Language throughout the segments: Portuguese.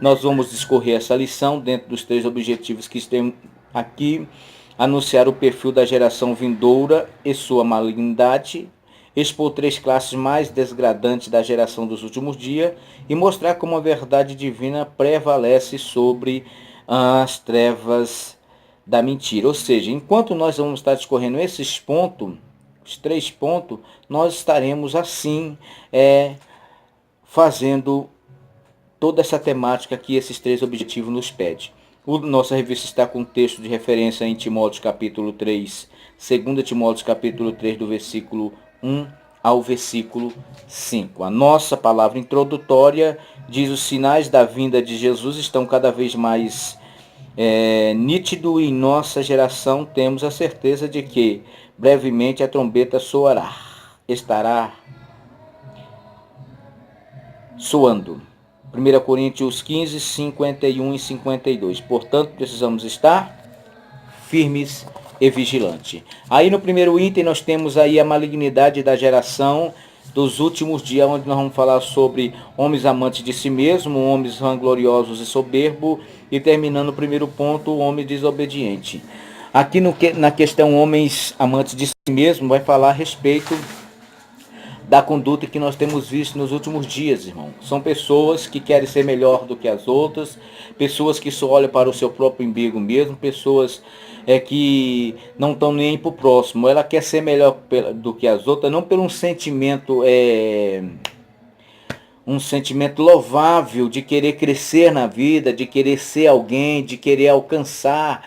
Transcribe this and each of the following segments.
Nós vamos discorrer essa lição dentro dos 3 objetivos que temos aqui: anunciar o perfil da geração vindoura e sua malignidade, expor 3 classes mais desgradantes da geração dos últimos dias e mostrar como a verdade divina prevalece sobre as trevas da mentira. Ou seja, enquanto nós vamos estar discorrendo esses pontos, os 3 pontos, nós estaremos assim fazendo toda essa temática que esses 3 objetivos nos pedem. Nossa revista está com texto de referência em Timóteo capítulo 3, 2 Timóteo capítulo 3, do versículo 1 ao versículo 5. A nossa palavra introdutória diz: os sinais da vinda de Jesus estão cada vez mais nítido e em nossa geração temos a certeza de que brevemente a trombeta estará soando. 1 Coríntios 15, 51 e 52. Portanto, precisamos estar firmes e vigilantes. Aí no primeiro item nós temos aí a malignidade da geração dos últimos dias, onde nós vamos falar sobre homens amantes de si mesmo, homens vangloriosos e soberbos, e terminando o primeiro ponto, o homem desobediente. Aqui na questão homens amantes de si mesmo, vai falar a respeito da conduta que nós temos visto nos últimos dias, irmão. São pessoas que querem ser melhor do que as outras, pessoas que só olham para o seu próprio umbigo mesmo, pessoas que não estão nem para o próximo. Ela quer ser melhor do que as outras, não por um sentimento louvável de querer crescer na vida, de querer ser alguém, de querer alcançar,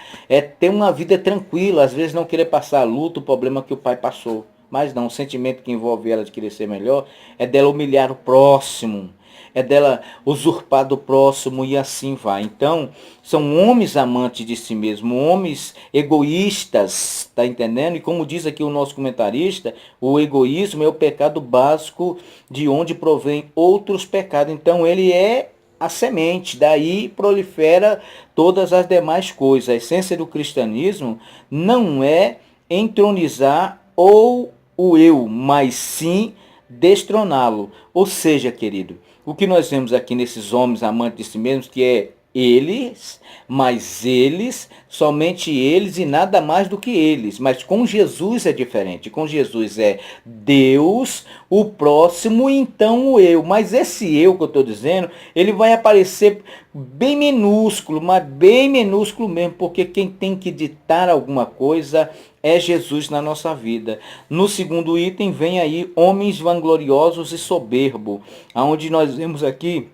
ter uma vida tranquila, às vezes não querer passar a luta, o problema que o pai passou. Mas não, o sentimento que envolve ela de querer ser melhor é dela humilhar o próximo, é dela usurpar do próximo e assim vai. Então, são homens amantes de si mesmo, homens egoístas, tá entendendo? E como diz aqui o nosso comentarista, o egoísmo é o pecado básico de onde provém outros pecados. Então, ele é a semente, daí prolifera todas as demais coisas. A essência do cristianismo não é entronizar ou o eu, mas sim destroná-lo. Ou seja, querido, o que nós vemos aqui nesses homens amantes de si mesmos, que é eles, mas eles, somente eles e nada mais do que eles. Mas com Jesus é diferente. Com Jesus é Deus, o próximo e então o eu. Mas esse eu que eu estou dizendo, ele vai aparecer bem minúsculo, mas bem minúsculo mesmo, porque quem tem que ditar alguma coisa é Jesus na nossa vida. No segundo item vem aí homens vangloriosos e soberbos, aonde nós vemos aqui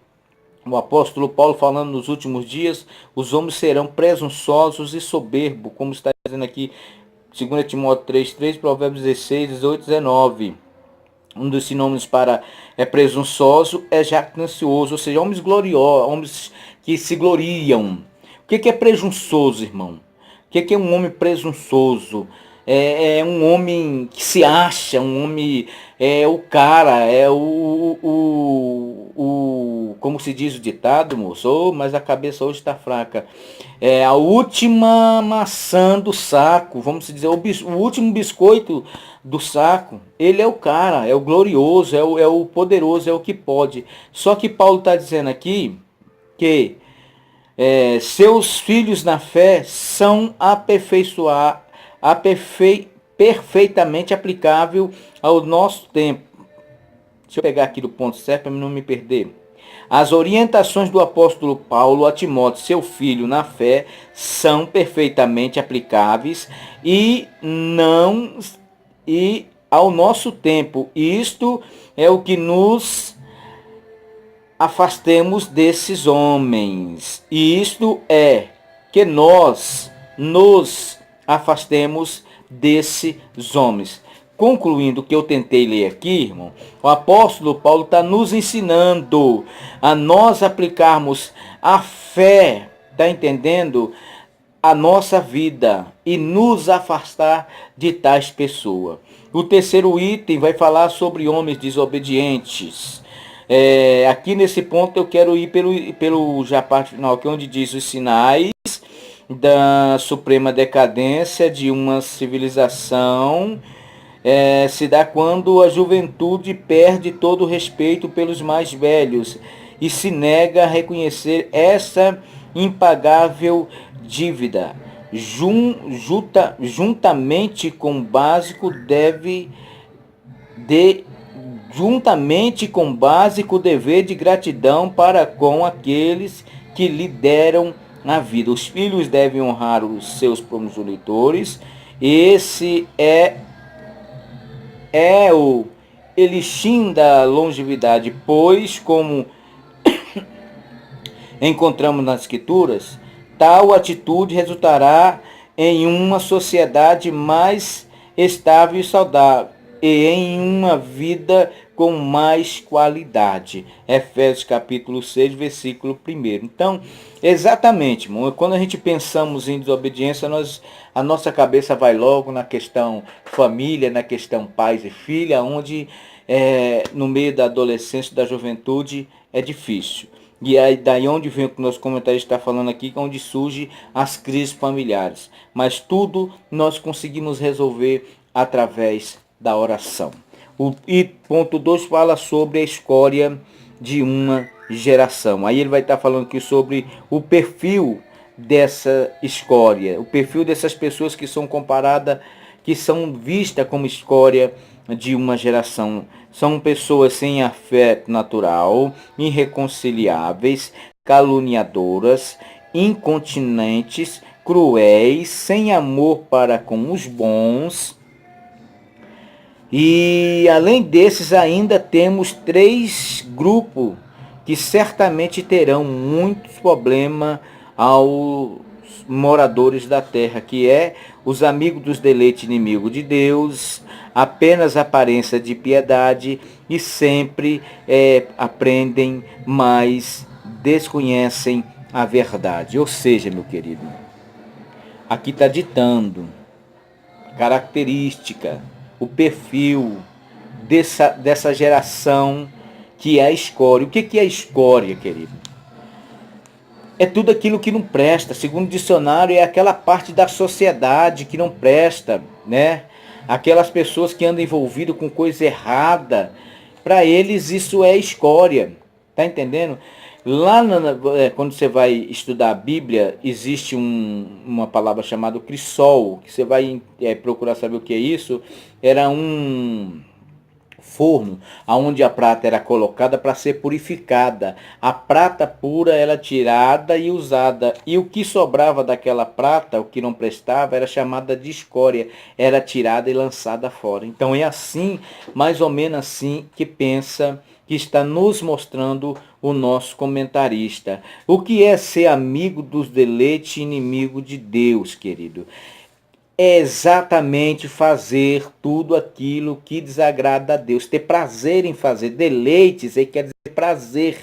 o apóstolo Paulo falando nos últimos dias, os homens serão presunçosos e soberbos, como está dizendo aqui 2 Timóteo 3:3, Provérbios 16, 18, 19. Um dos sinônimos para presunçoso é jactancioso, ou seja, homens gloriosos, homens que se gloriam. O que é presunçoso, irmão? O que é um homem presunçoso? É um homem que se acha, um homem, o cara, como se diz o ditado, moço, mas a cabeça hoje está fraca. É a última maçã do saco, vamos dizer, o último biscoito do saco. Ele é o cara, é o glorioso, é o poderoso, é o que pode. Só que Paulo está dizendo aqui que seus filhos na fé são perfeitamente aplicável ao nosso tempo. Deixa eu pegar aqui do ponto certo para não me perder. As orientações do apóstolo Paulo a Timóteo, seu filho na fé, são perfeitamente aplicáveis e ao nosso tempo. Isto é o que nos afastemos desses homens. E isto é que nós nos afastemos desses homens. Concluindo o que eu tentei ler aqui, irmão, o apóstolo Paulo está nos ensinando a nós aplicarmos a fé, tá entendendo? A nossa vida e nos afastar de tais pessoas. O terceiro item vai falar sobre homens desobedientes. Aqui nesse ponto eu quero ir pelo já parte final, que é onde diz os sinais da suprema decadência de uma civilização. Se dá quando a juventude perde todo o respeito pelos mais velhos e se nega a reconhecer essa impagável dívida. Juntamente com o básico de juntamente com o básico dever de gratidão para com aqueles que lhe deram a vida. Os filhos devem honrar os seus progenitores. Esse é o elixir da longevidade, pois, como encontramos nas Escrituras, tal atitude resultará em uma sociedade mais estável e saudável e em uma vida com mais qualidade. Efésios capítulo 6, versículo 1. Então, exatamente, quando a gente pensamos em desobediência, a nossa cabeça vai logo na questão família, na questão pais e filha, onde no meio da adolescência, da juventude, é difícil. E aí daí onde vem o que o nosso comentário está falando aqui, onde surge as crises familiares. Mas tudo nós conseguimos resolver através da oração. E ponto 2 fala sobre a escória de uma geração. Aí ele vai estar falando aqui sobre o perfil dessa escória, o perfil dessas pessoas que são comparadas, que são vistas como escória de uma geração. São pessoas sem afeto natural, irreconciliáveis, caluniadoras, incontinentes, cruéis, sem amor para com os bons. E além desses ainda temos 3 grupos que certamente terão muitos problemas aos moradores da terra, que é os amigos dos deleites, inimigo de Deus, apenas aparência de piedade e sempre aprendem, mas desconhecem a verdade. Ou seja, meu querido, aqui está ditando característica, o perfil dessa geração que é a escória. O que é a escória, querido? É tudo aquilo que não presta. Segundo o dicionário, é aquela parte da sociedade que não presta, né? Aquelas pessoas que andam envolvidas com coisa errada. Para eles isso é escória. Tá entendendo? Lá quando você vai estudar a Bíblia, existe uma palavra chamada crisol, que você vai procurar saber o que é isso. Era um forno, onde a prata era colocada para ser purificada. A prata pura era tirada e usada. E o que sobrava daquela prata, o que não prestava, era chamada de escória. Era tirada e lançada fora. Então é assim, mais ou menos assim, que pensa, que está nos mostrando o nosso comentarista. O que é ser amigo dos deleites e inimigo de Deus, querido? É exatamente fazer tudo aquilo que desagrada a Deus. Ter prazer em fazer. Deleites aí quer dizer prazer.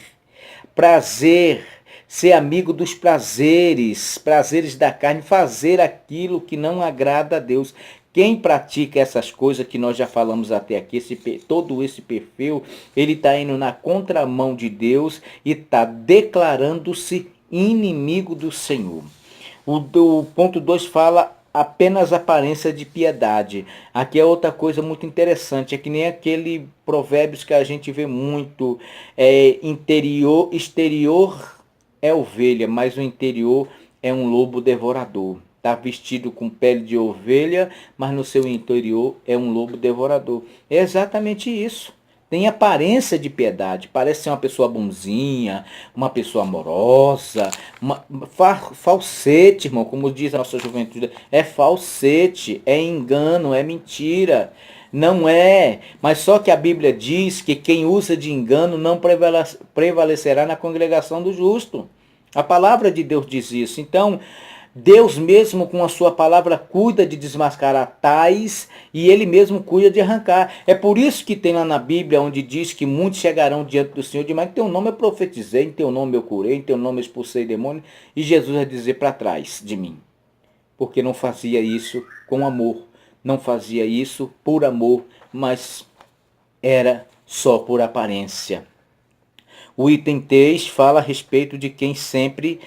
Prazer. Ser amigo dos prazeres. Prazeres da carne. Fazer aquilo que não agrada a Deus. Quem pratica essas coisas que nós já falamos até aqui, todo esse perfil, ele está indo na contramão de Deus e está declarando-se inimigo do Senhor. O ponto 2 fala apenas aparência de piedade. Aqui é outra coisa muito interessante, é que nem aquele provérbios que a gente vê muito, exterior é ovelha, mas o interior é um lobo devorador. Está vestido com pele de ovelha, mas no seu interior é um lobo devorador. É exatamente isso. Tem aparência de piedade, parece ser uma pessoa bonzinha, uma pessoa amorosa, falsete, irmão, como diz a nossa juventude, é falsete, é engano, é mentira. Não é, mas só que a Bíblia diz que quem usa de engano não prevalecerá na congregação do justo. A palavra de Deus diz isso. Então, Deus mesmo com a sua palavra cuida de desmascarar tais e ele mesmo cuida de arrancar. É por isso que tem lá na Bíblia onde diz que muitos chegarão diante do Senhor, mas em teu nome eu profetizei, em teu nome eu curei, em teu nome eu expulsei demônio, e Jesus vai dizer para trás de mim. Porque não fazia isso com amor, não fazia isso por amor, mas era só por aparência. O item 3 fala a respeito de quem sempre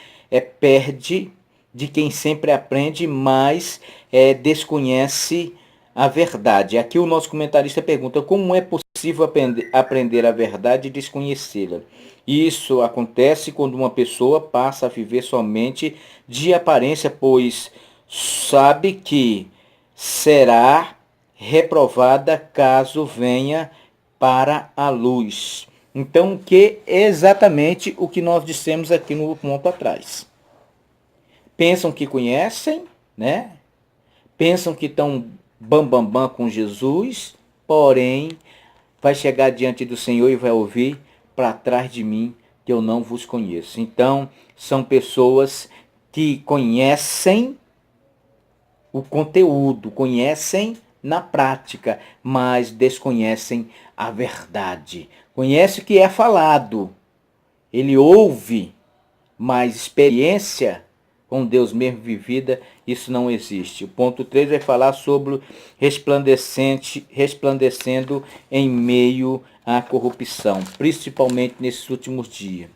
perde, de quem sempre aprende, mas desconhece a verdade. Aqui o nosso comentarista pergunta: como é possível impossível aprender a verdade e desconhecê-la. Isso acontece quando uma pessoa passa a viver somente de aparência, pois sabe que será reprovada caso venha para a luz. Então, que é exatamente o que nós dissemos aqui no ponto atrás. Pensam que conhecem, né? Pensam que estão bam com Jesus, porém vai chegar diante do Senhor e vai ouvir: para trás de mim, que eu não vos conheço. Então, são pessoas que conhecem o conteúdo, conhecem na prática, mas desconhecem a verdade. Conhece o que é falado, ele ouve, mas experiência com Deus mesmo vivida, isso não existe. O ponto 3 vai falar sobre resplandecendo em meio à corrupção, principalmente nesses últimos dias.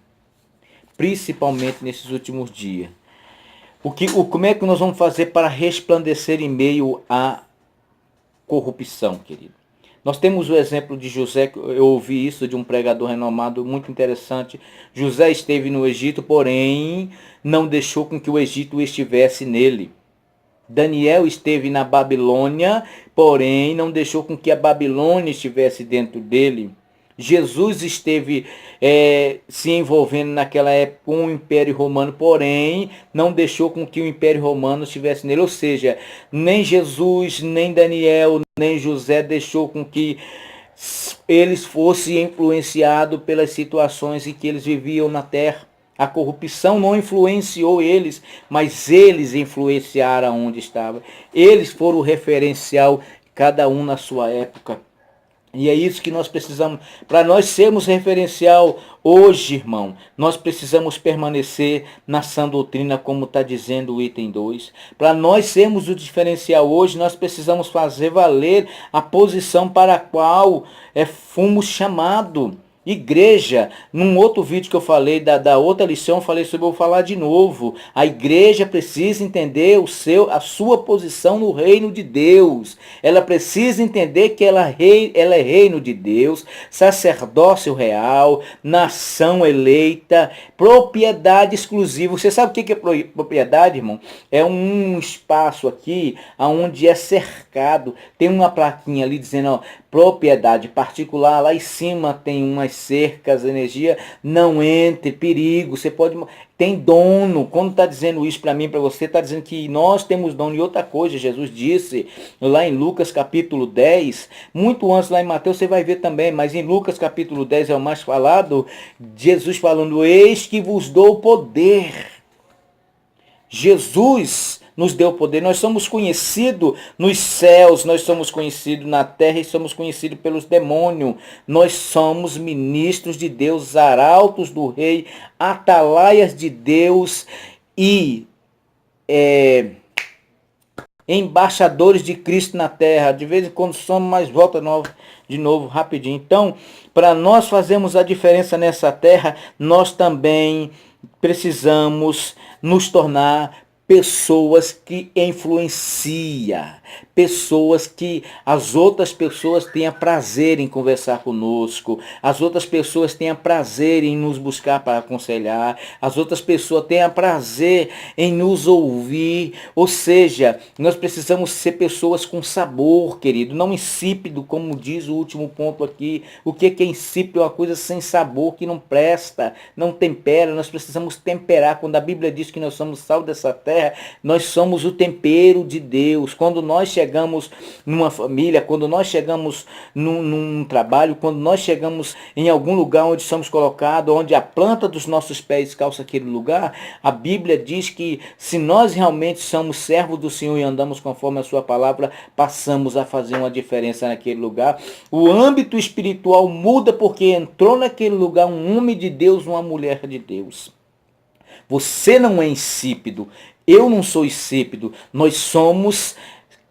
Principalmente nesses últimos dias. Como é que nós vamos fazer para resplandecer em meio à corrupção, querido? Nós temos o exemplo de José, eu ouvi isso de um pregador renomado, muito interessante. José esteve no Egito, porém não deixou com que o Egito estivesse nele. Daniel esteve na Babilônia, porém não deixou com que a Babilônia estivesse dentro dele. Jesus esteve se envolvendo naquela época com o Império Romano, porém não deixou com que o Império Romano estivesse nele. Ou seja, nem Jesus, nem Daniel, nem José deixou com que eles fossem influenciados pelas situações em que eles viviam na terra. A corrupção não influenciou eles, mas eles influenciaram onde estava. Eles foram o referencial, cada um na sua época. E é isso que nós precisamos. Para nós sermos referencial hoje, irmão, nós precisamos permanecer na sã doutrina, como está dizendo o item 2. Para nós sermos o diferencial hoje, nós precisamos fazer valer a posição para a qual fomos chamados. Igreja, num outro vídeo que eu falei, da outra lição, eu falei sobre, eu vou falar de novo. A igreja precisa entender a sua posição no reino de Deus. Ela precisa entender que ela é reino de Deus, sacerdócio real, nação eleita, propriedade exclusiva. Você sabe o que é propriedade, irmão? É um espaço aqui onde é cercado. Tem uma plaquinha ali dizendo, ó, propriedade particular. Lá em cima tem umas cercas, energia, não entre, perigo, você pode... Tem dono. Quando está dizendo isso para mim, para você, está dizendo que nós temos dono. E outra coisa, Jesus disse lá em Lucas capítulo 10, muito antes lá em Mateus você vai ver também, mas em Lucas capítulo 10 é o mais falado, Jesus falando, eis que vos dou poder. Jesus nos deu poder. Nós somos conhecidos nos céus, nós somos conhecidos na terra e somos conhecidos pelos demônios. Nós somos ministros de Deus, arautos do rei, atalaias de Deus e embaixadores de Cristo na terra. De vez em quando somos, mas volta de novo rapidinho. Então, para nós fazermos a diferença nessa terra, nós também precisamos nos tornar pessoas que influenciam, pessoas que as outras pessoas tenham prazer em conversar conosco, as outras pessoas tenham prazer em nos buscar para aconselhar, as outras pessoas tenham prazer em nos ouvir. Ou seja, nós precisamos ser pessoas com sabor, querido, não insípido, como diz o último ponto aqui. O que é insípido? É uma coisa sem sabor, que não presta, não tempera. Nós precisamos temperar. Quando a Bíblia diz que nós somos sal dessa terra, nós somos o tempero de Deus. Quando nós chegamos numa família, quando nós chegamos num trabalho, quando nós chegamos em algum lugar onde somos colocados, onde a planta dos nossos pés calça aquele lugar, a Bíblia diz que se nós realmente somos servos do Senhor e andamos conforme a sua palavra, passamos a fazer uma diferença naquele lugar. O âmbito espiritual muda porque entrou naquele lugar um homem de Deus, uma mulher de Deus. Você não é insípido. Eu não sou insípido. Nós somos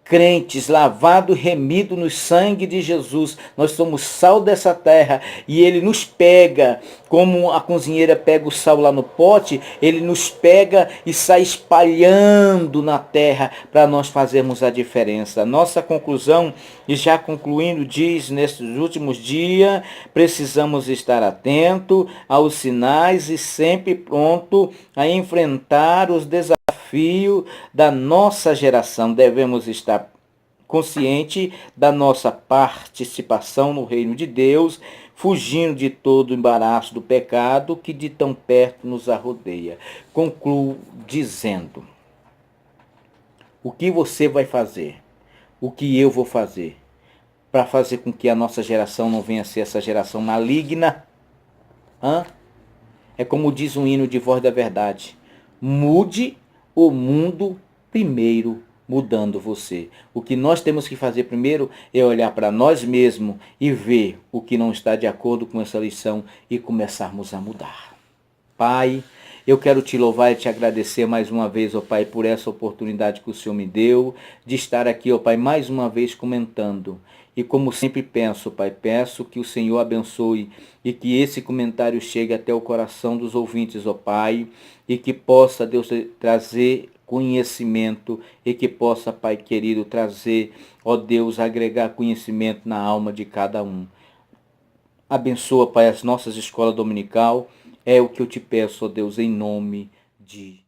crentes, lavado e remido no sangue de Jesus. Nós somos sal dessa terra e ele nos pega, como a cozinheira pega o sal lá no pote, ele nos pega e sai espalhando na terra para nós fazermos a diferença. Nossa conclusão, e já concluindo, diz: nesses últimos dias, precisamos estar atento aos sinais e sempre pronto a enfrentar os desafios da nossa geração. Devemos estar consciente da nossa participação no reino de Deus, fugindo de todo o embaraço do pecado que de tão perto nos arrodeia. Concluo dizendo: o que você vai fazer? O que eu vou fazer? Para fazer com que a nossa geração não venha a ser essa geração maligna? É como diz um hino de Voz da Verdade: mude o mundo primeiro, mudando você. O que nós temos que fazer primeiro é olhar para nós mesmos e ver o que não está de acordo com essa lição e começarmos a mudar. Pai, eu quero te louvar e te agradecer mais uma vez, ó Pai, por essa oportunidade que o Senhor me deu de estar aqui, ó Pai, mais uma vez comentando. E como sempre penso, Pai, peço que o Senhor abençoe e que esse comentário chegue até o coração dos ouvintes, ó Pai, e que possa, Deus, trazer conhecimento e que possa, Pai querido, trazer, ó Deus, agregar conhecimento na alma de cada um. Abençoa, Pai, as nossas escolas dominical. É o que eu te peço, ó Deus, em nome de